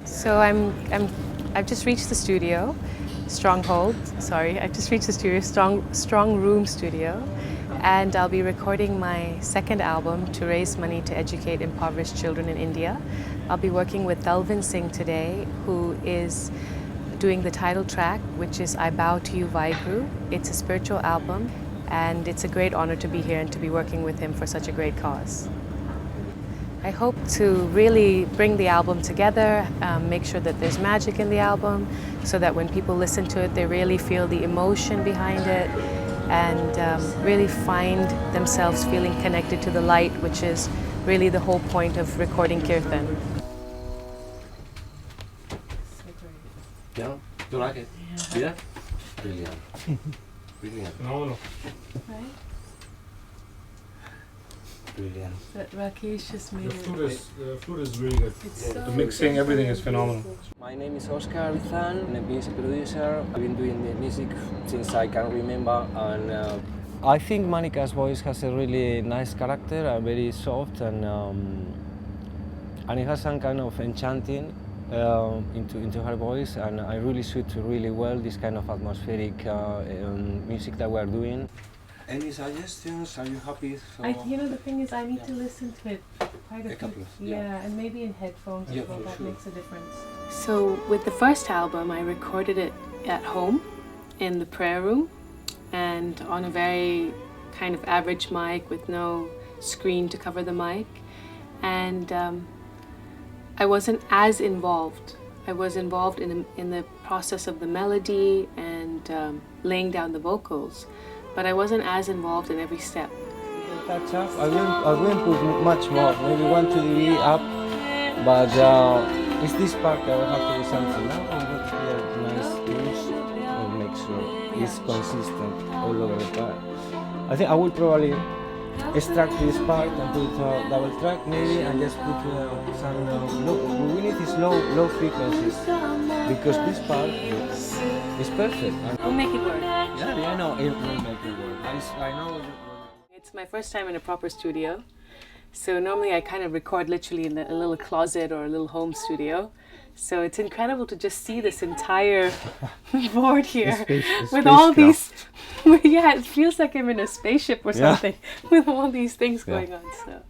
So I've just reached the studio, I've just reached the studio, Strongrooms studio, and I'll be recording my second album to raise money to educate impoverished children in India. I'll be working with Talvin Singh today, who is doing the title track, which is I Bow to You Waheguru. It's a spiritual album, and it's a great honor to be here and to be working with him for such a great cause. I hope to really bring the album together, make sure that there's magic in the album, so that when people listen to it, they really feel the emotion behind it, and really find themselves feeling connected to the light, which is really the whole point of recording Kirtan. Yeah, do you like it? Yeah? Brilliant. Brilliant. Phenomenal. Right? Brilliant. But Rakesh just made The food is really good. It's The mixing, everything is phenomenal. My name is Oskar, Vizan. I'm a music producer. I've been doing the music since I can remember, and I think Manika's voice has a really nice character, very soft, and it has some kind of enchanting into her voice, and I really suit really well this kind of atmospheric music that we're doing. Any suggestions? Are you happy? the thing is, I need to listen to it quite A couple of, and maybe in headphones as well, for that sure. makes a difference. So with the first album, I recorded it at home in the prayer room and on a very kind of average mic with no screen to cover the mic, and I wasn't as involved. I was involved in the process of the melody and laying down the vocals, but I wasn't as involved in every step. Touch up. I wouldn't put much more, maybe 1 dB up, but it's this part that will have to be something. Now I'm going to play a nice blues and make sure it's consistent all over the part. I think I will probably extract this part and put a double track maybe, and just put some low. We need these low frequencies because this part is perfect. We'll make it work. Yeah, I know it will make it work. I know. It's my first time in a proper studio, so normally I kind of record literally in a little closet or a little home studio. So it's incredible to just see this entire board here with all these. Yeah, it feels like I'm in a spaceship or something with all these things going on. So,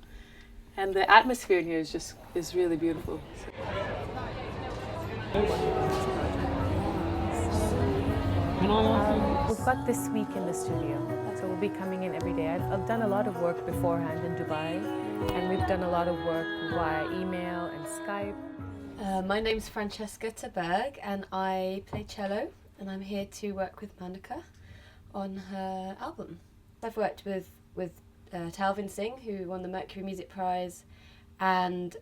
and the atmosphere in here is really beautiful. We've got this week in the studio, so we'll be coming in every day. I've done a lot of work beforehand in Dubai, and we've done a lot of work via email and Skype. My name's Francesca Ter-Berg, and I play cello, and I'm here to work with Manika on her album. I've worked with Talvin Singh, who won the Mercury Music Prize, and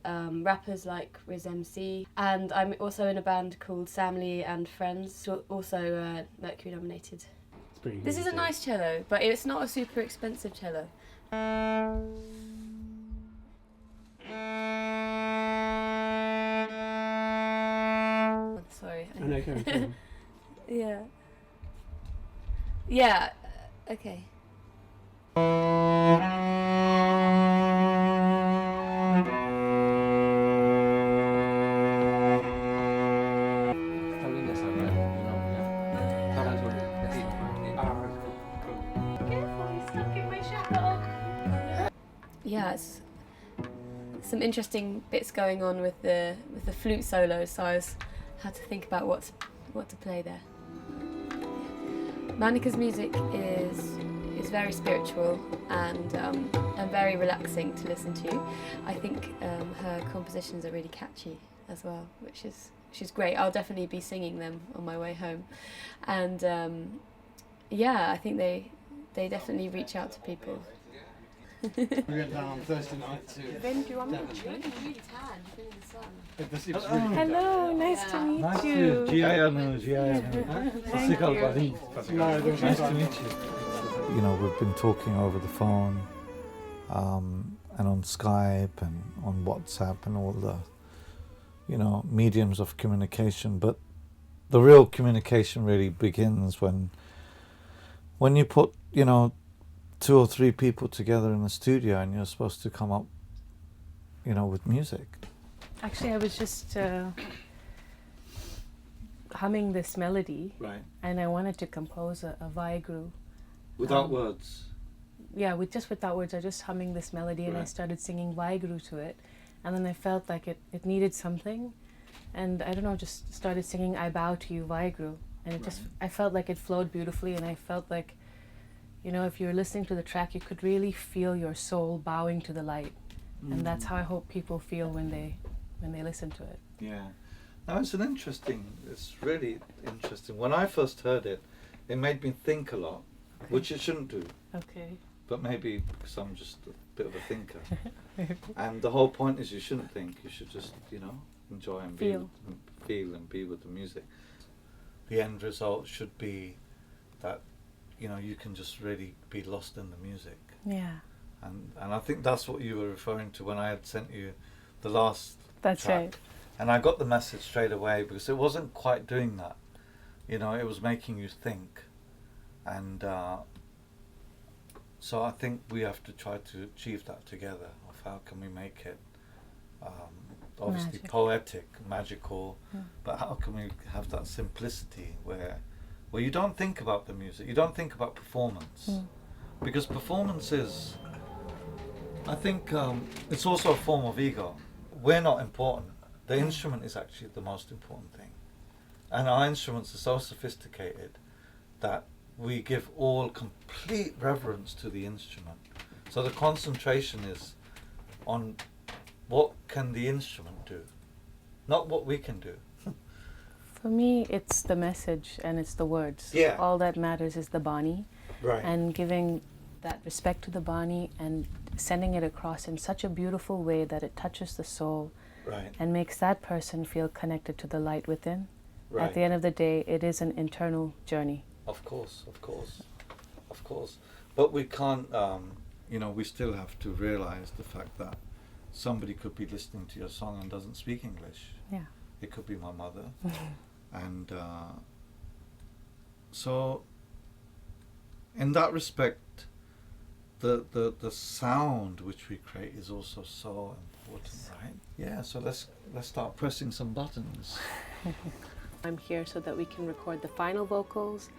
rappers like Riz MC, and I'm also in a band called Samly and Friends, also Mercury nominated. This is a nice cello, but it's not a super expensive cello. Sorry. Yeah. Yeah. Okay. Yeah, it's some interesting bits going on with the flute solo, so I had to think about what to play there. Manika's music is very spiritual and very relaxing to listen to. I think her compositions are really catchy as well, which is great. I'll definitely be singing them on my way home, and yeah, I think they definitely reach out to people. We went down on Thursday night to... Ben, do you want me to You're looking really tan, you've been in the sun. It was really Hello, nice to meet you. Nice to meet you. You know, we've been talking over the phone and on Skype and on WhatsApp and all the, mediums of communication. But the real communication really begins when you put, 2 or 3 people together in the studio and you're supposed to come up with music? Actually, I was just humming this melody, Right. and I wanted to compose a Waheguru. Without words? Yeah, without words. I was just humming this melody, and I Right. started singing Waheguru to it, and then I felt like it needed something, and I don't know, just started singing I Bow to You Waheguru, and it just, I felt like it flowed beautifully, and I felt like, if you're listening to the track, you could really feel your soul bowing to the light, and that's how I hope people feel when they listen to it. Yeah. Now it's really interesting. When I first heard it, it made me think a lot, which it shouldn't do, Okay. but maybe because I'm just a bit of a thinker. And the whole point is you shouldn't think, you should just, enjoy and Feel. feel and be with the music. The end result should be that, you can just really be lost in the music. Yeah. And I think that's what you were referring to when I had sent you the last That's track. right. And I got the message straight away because it wasn't quite doing that. It was making you think. And so I think we have to try to achieve that together, of how can we make it obviously Magic. poetic, magical, but how can we have that simplicity where you don't think about the music, you don't think about performance. Because performance is, I think it's also a form of ego. We're not important. The instrument is actually the most important thing. And our instruments are so sophisticated that we give all complete reverence to the instrument. So the concentration is on what can the instrument do, not what we can do. For me, it's the message and it's the words. Yeah. All that matters is the Bani, Right. and giving that respect to the Bani and sending it across in such a beautiful way that it touches the soul Right. and makes that person feel connected to the light within. Right. At the end of the day, it is an internal journey. Of course. But we can't, we still have to realize the fact that somebody could be listening to your song and doesn't speak English. Yeah. It could be my mother. And so in that respect, the sound which we create is also so important, right? Yeah, so let's start pressing some buttons. I'm here so that we can record the final vocals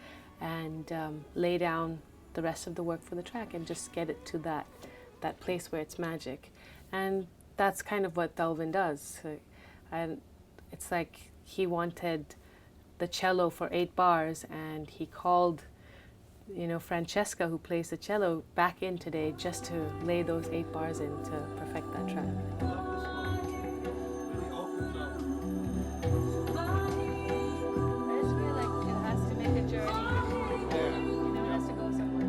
and lay down the rest of the work for the track and just get it to that place where it's magic. And that's kind of what Talvin does. And it's like he wanted the cello for 8 bars, and he called Francesca, who plays the cello, back in today just to lay those 8 bars in to perfect that track. I just feel like it has to make a journey. It has to go somewhere.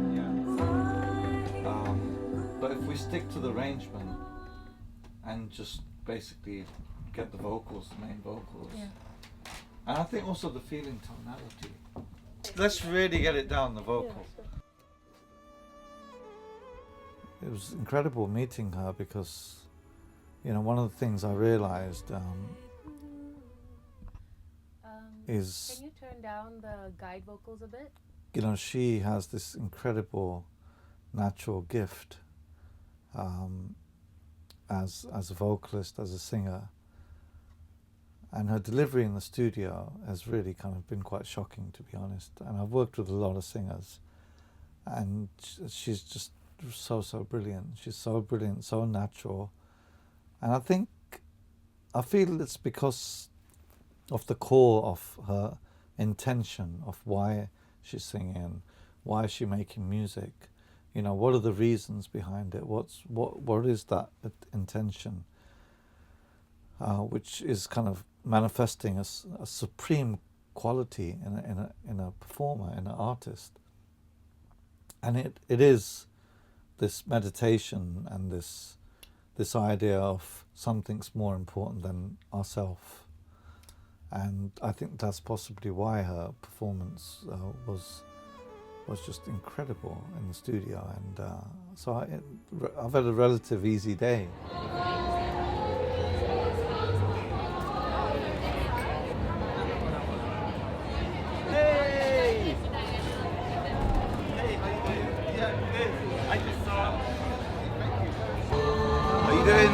But if we stick to the arrangement and just basically get the vocals, the main vocals, and I think also the feeling tonality. Let's really get it down, the vocal. It was incredible meeting her because, one of the things I realized is, Can you turn down the guide vocals a bit? she has this incredible natural gift as a vocalist, as a singer. And her delivery in the studio has really kind of been quite shocking, to be honest. And I've worked with a lot of singers, and she's just so brilliant. She's so brilliant, so natural. And I feel it's because of the core of her intention of why she's singing, why is she making music. What are the reasons behind it? What is that intention? Which is kind of manifesting a supreme quality in a performer, in an artist. And it is this meditation and this idea of something's more important than ourselves. And I think that's possibly why her performance was just incredible in the studio. And so I've had a relative easy day. How you doing?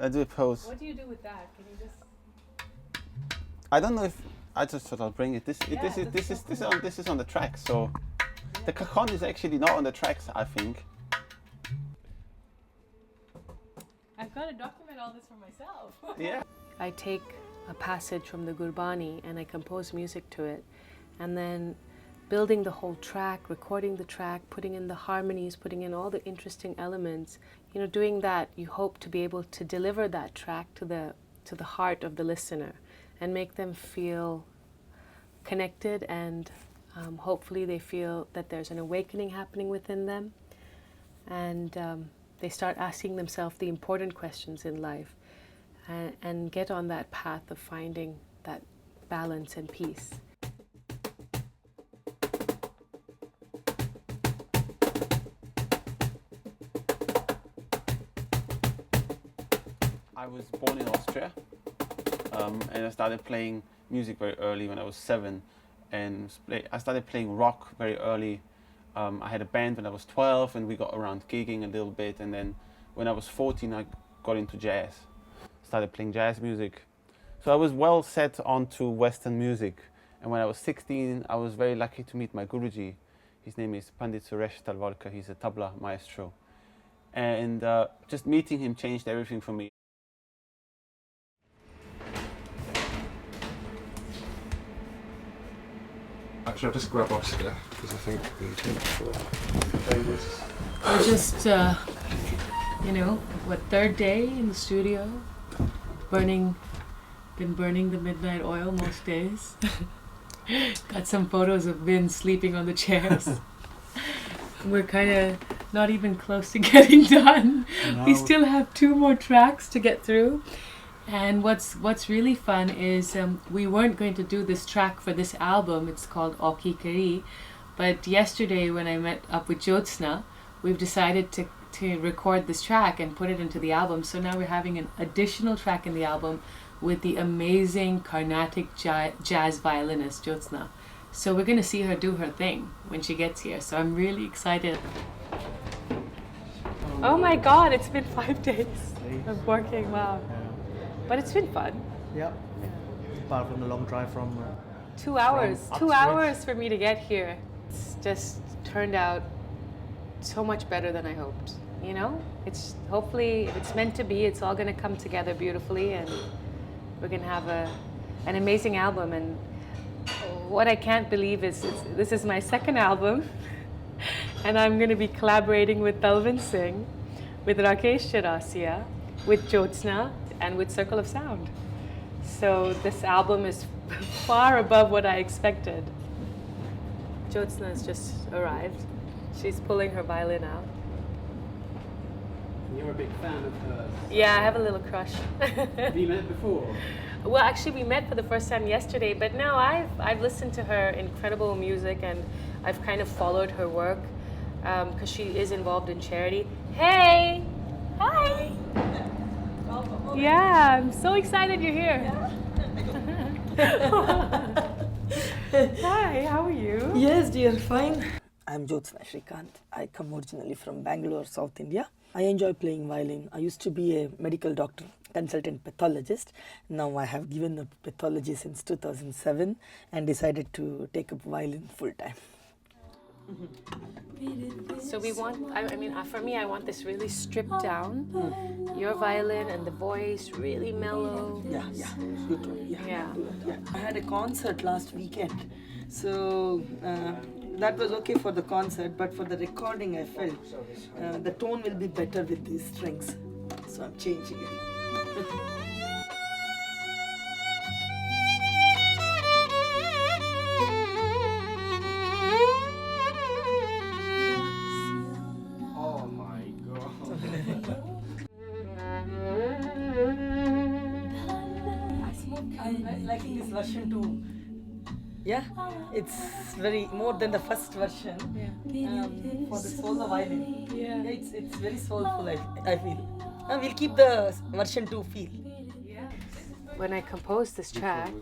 I do a pose. What do you do with that? Can you just? I don't know if I just thought I'll bring it. This is on the track. So the cajon is actually not on the tracks, I think. I've got to document all this for myself. Yeah. I take a passage from the Gurbani and I compose music to it, and then building the whole track, recording the track, putting in the harmonies, putting in all the interesting elements. You know, doing that, you hope to be able to deliver that track to the heart of the listener and make them feel connected, and hopefully they feel that there's an awakening happening within them, and they start asking themselves the important questions in life, and get on that path of finding that balance and peace. I was born in Austria, and I started playing music very early when I was 7, and I started playing rock very early. I had a band when I was 12, and we got around gigging a little bit, and then when I was 14 I got into jazz, started playing jazz music. So I was well set onto Western music, and when I was 16 I was very lucky to meet my Guruji. His name is Pandit Suresh Talwalkar. He's a tabla maestro, and just meeting him changed everything for me. Actually, I'll just grab Oskar because I think we need to play this. We're just, third day in the studio, been burning the midnight oil most days. Got some photos of Vin sleeping on the chairs. We're kind of not even close to getting done. No. We still have 2 more tracks to get through. And what's really fun is we weren't going to do this track for this album. It's called Aukhee Gharhee. But yesterday when I met up with Jyotsna, we've decided to record this track and put it into the album. So now we're having an additional track in the album with the amazing Carnatic jazz violinist Jyotsna. So we're going to see her do her thing when she gets here. So I'm really excited. Oh my God, it's been 5 days of working. Wow. But it's been fun. Yeah. Apart from the long drive from 2 hours. From 2 Uxbridge. hours for me to get here. It's just turned out so much better than I hoped. You know, it's hopefully if it's meant to be, it's all going to come together beautifully, and we're going to have an amazing album. And what I can't believe is this is my 2nd album, and I'm going to be collaborating with Talvin Singh, with Rakesh Chirasia, with Jyotsna, and with Circle of Sound. So this album is far above what I expected. Jyotsna has just arrived. She's pulling her violin out. You're a big fan of hers. Yeah, I have a little crush. Have you met before? Well, actually, we met for the first time yesterday, but no, I've listened to her incredible music, and I've kind of followed her work because she is involved in charity. Hey! Hi! Yeah, I'm so excited you're here. Hi, how are you? Yes, dear, fine. I'm Jyotsna Srikanth. I come originally from Bangalore, South India. I enjoy playing violin. I used to be a medical doctor, consultant pathologist. Now I have given up pathology since 2007 and decided to take up violin full time. So we want, for me, I want this really stripped down. Your violin and the voice really mellow. Yeah, you too. Yeah. I had a concert last weekend, so that was okay for the concert, but for the recording I felt the tone will be better with these strings, so I'm changing it. Oh my God. I'm liking this version too. Yeah, it's very more than the first version. For the solo violin. Yeah. It's very soulful. I feel. We'll keep the version 2 feel. When I composed this track,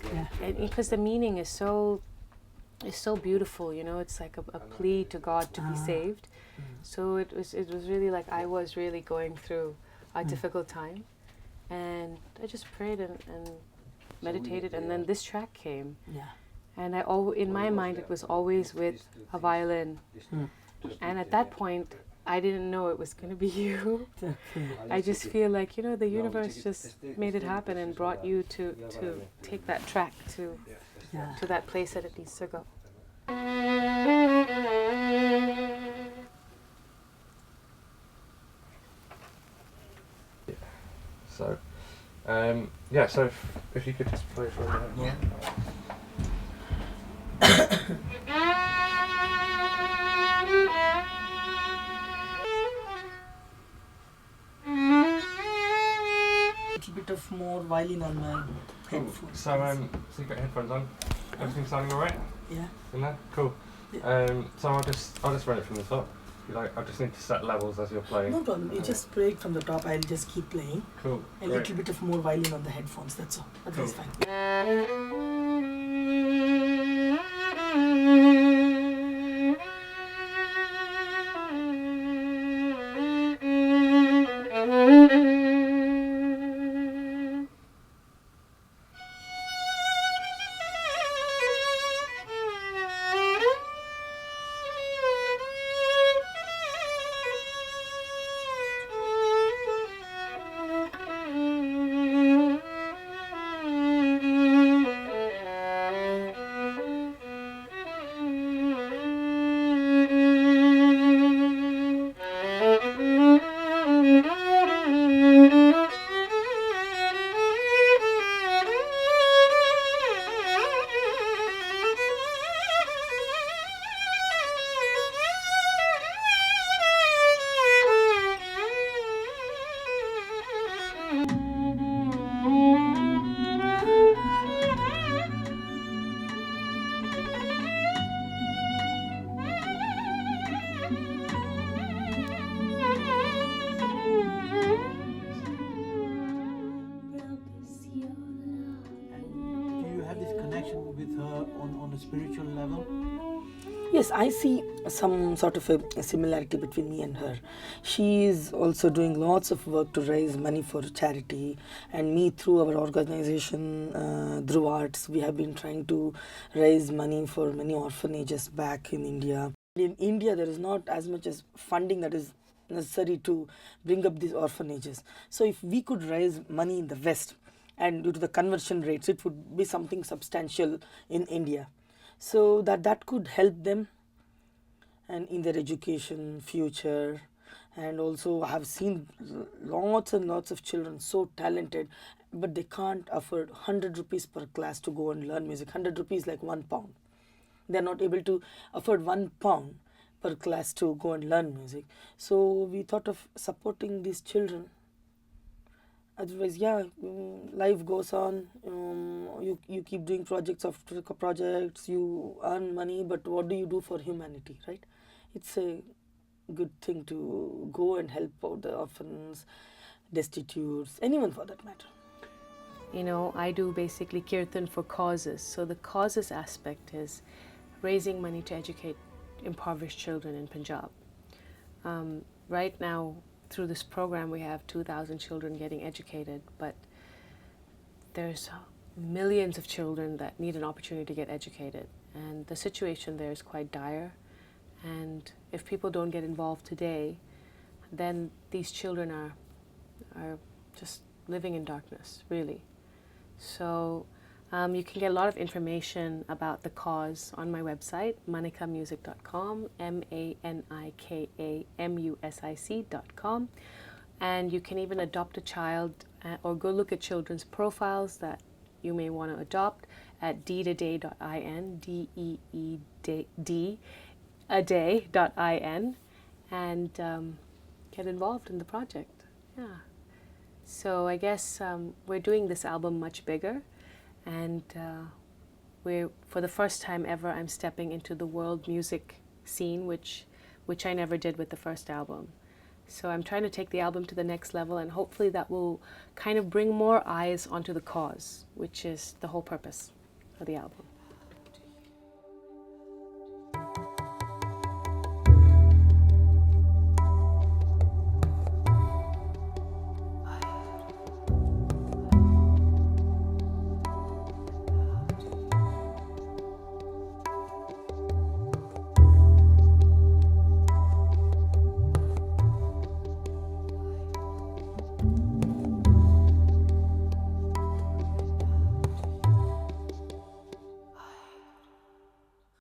because the meaning is so beautiful, you know, it's like a plea to God to be saved. So it was really like I was really going through a difficult time, and I just prayed and meditated, and then this track came. Yeah. And in my mind, it was always with a violin. And at that point, I didn't know it was going to be you. I just feel like, you know, the universe just made it happen and brought you to take that track to that place that it needs to go. So, so if you could just play for a minute more. Little bit of more violin on my headphones. So you got headphones on. Everything sounding alright? Yeah. In there? Cool. Yeah. So I'll just run it from the top. If you like, I just need to set levels as you're playing. No problem. You just play it from the top. I'll just keep playing. Cool. A little bit of more violin on the headphones. That's all. But that's fine. On a spiritual level? Yes, I see some sort of a similarity between me and her. She is also doing lots of work to raise money for charity, and me through our organization, Dhruv Arts, we have been trying to raise money for many orphanages back in India. In India, there is not as much as funding that is necessary to bring up these orphanages. So if we could raise money in the West, and due to the conversion rates, it would be something substantial in India. So that could help them and in their education, future. And also I have seen lots and lots of children so talented, but they can't afford 100 rupees per class to go and learn music. 100 rupees like £1. They're not able to afford £1 per class to go and learn music. So we thought of supporting these children. Otherwise, life goes on. You keep doing projects, you earn money, but what do you do for humanity, right? It's a good thing to go and help out the orphans, destitutes, anyone for that matter. You know, I do basically Kirtan for causes. So the causes aspect is raising money to educate impoverished children in Punjab. Right now, through this program, we have 2,000 children getting educated, but there's millions of children that need an opportunity to get educated, and the situation there is quite dire. And if people don't get involved today, then these children are just living in darkness, really. So you can get a lot of information about the cause on my website, manikamusic.com, manikamusic.com. And you can even adopt a child or go look at children's profiles that you may want to adopt at deedaday.in, deedaday.in, and get involved in the project. Yeah. So I guess we're doing this album much bigger. And for the first time ever, I'm stepping into the world music scene, which I never did with the first album. So I'm trying to take the album to the next level, and hopefully that will kind of bring more eyes onto the cause, which is the whole purpose of the album.